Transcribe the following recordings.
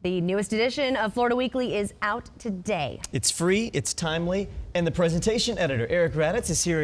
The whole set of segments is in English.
The newest edition of Florida Weekly is out today. It's free, it's timely, and the presentation editor, Eric Raditz, is here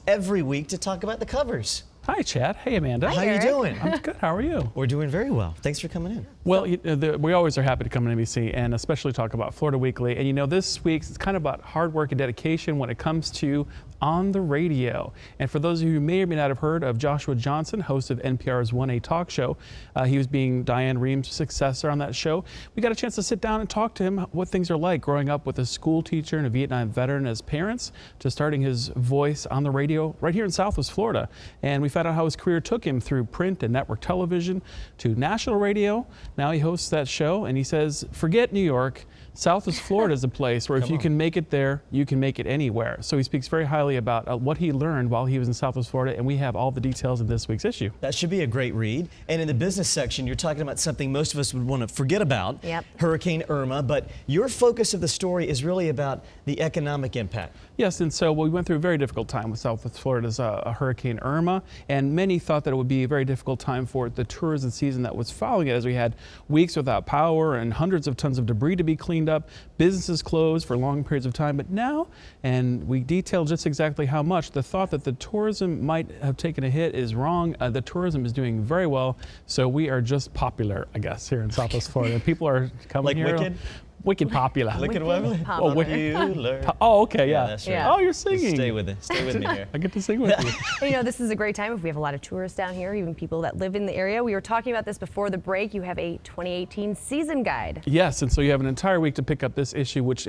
every week to talk about the covers. Hi, Chad. Hey, Amanda. How you doing? I'm good. How are you? We're doing very well. Thanks for coming in. Well, we always are happy to come to NBC and especially talk about Florida Weekly. And this week's it's kind of about hard work and dedication when it comes to on the radio. And for those of you who may or may not have heard of Joshua Johnson, host of NPR's 1A talk show, he was being Diane Reehm's successor on that show. We got a chance to sit down and talk to him what things are like growing up with a school teacher and a Vietnam veteran as parents to starting his voice on the radio right here in Southwest Florida. And we found out how his career took him through print and network television to national radio. Now he hosts that show and he says, forget New York. Southwest Florida is a place where if you can make it there, you can make it anywhere. So he speaks very highly about what he learned while he was in Southwest Florida, and we have all the details in this week's issue. That should be a great read. And in the business section, you're talking about something most of us would want to forget about, Hurricane Irma, but your focus of the story is really about the economic impact. Yes, and so we went through a very difficult time with Southwest Florida's Hurricane Irma, and many thought that it would be a very difficult time for the tourism season that was following it, as we had weeks without power and hundreds of tons of debris to be cleaned up, businesses closed for long periods of time. But now, and we detailed just exactly how much, the thought that the tourism might have taken a hit is wrong. The tourism is doing very well, so we are just popular, I guess, here in Southwest Florida. People are coming like here. Wicked? Wicked popular. Wicked Weather? Oh, Oh, okay, yeah. That's right. Oh, you're singing. Just stay with it. Stay with me here. I get to sing with you. This is a great time if we have a lot of tourists down here, even people that live in the area. We were talking about this before the break. You have a 2018 season guide. Yes, and so you have an entire week to pick up this issue, which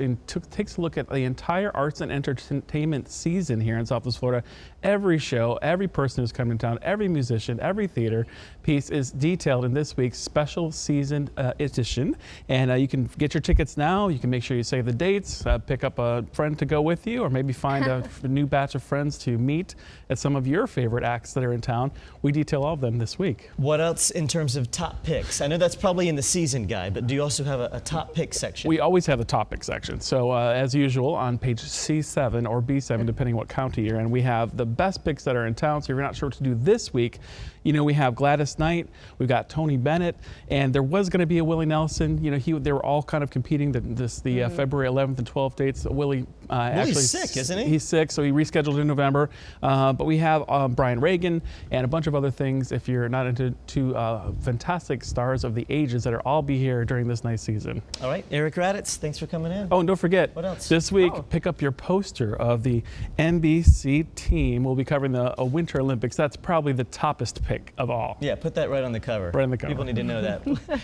takes a look at the entire arts and entertainment season here in Southwest Florida. Every show, every person who's coming to town, every musician, every theater piece is detailed in this week's special season edition. And you can get your tickets now. You can make sure you save the dates, pick up a friend to go with you, or maybe find a new batch of friends to meet at some of your favorite acts that are in town. We detail all of them this week. What else in terms of top picks? I know that's probably in the season guide, but do you also have a top pick section? We always have a top pick section. So as usual, on page C7 or B7, depending what county you're in, we have the best picks that are in town. So if you're not sure what to do this week, we have Gladys Knight, we've got Tony Bennett, and there was going to be a Willie Nelson. They were all kind of competing the February 11th and 12th dates. Willie's actually sick, isn't he? He's sick, so he rescheduled in November. But we have Brian Regan and a bunch of other things. If you're not into fantastic stars of the ages that are all be here during this nice season. All right, Eric Raditz, thanks for coming in. Oh, and don't forget, what else? This week, pick up your poster of the NBC team. We'll be covering the Winter Olympics. That's probably the toppest pick of all. Yeah, put that right on the cover. Right on the cover. People need to know that.